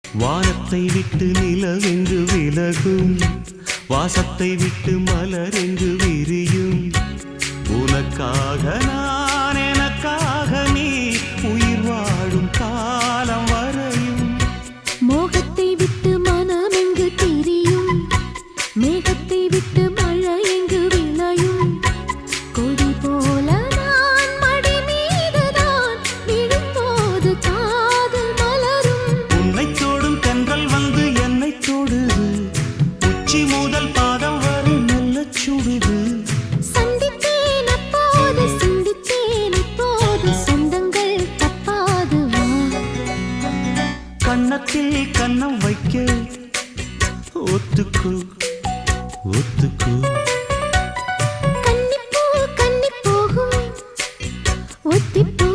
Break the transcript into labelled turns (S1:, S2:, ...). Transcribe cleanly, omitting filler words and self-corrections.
S1: வானத்தை விட்டு நிலவென்று விலகும், வாசத்தை விட்டு மலரென்று விரியும். உனக்காக நான், எனக்காக நீ, உயிர் வாழும் காலம் வரையும்.
S2: மோகத்தை விட்டு மனம் எங்கு திரியும், மேகத்தை விட்டு மழை எங்கு விளையும். கொடி போல நான் மடி மீதுதான் விழும்போது காதல் மலரும்.
S1: உன்னை தோடும் தென்றல் வந்து என்னை தொடுது, உச்சி முதல் பாதம் வரை நல்ல சுடுது.
S2: சந்தித்தேன் அப்போது, சிந்தித்தேன் இப்போது, சொந்தங்கள் தப்பாது வா.
S1: கன்னத்தில் கன்னம் வைக்க ஒத்துக்கு ஒத்துக்கு.
S2: கன்னிப்பூ கன்னி போகும் ஒத்திப்போ.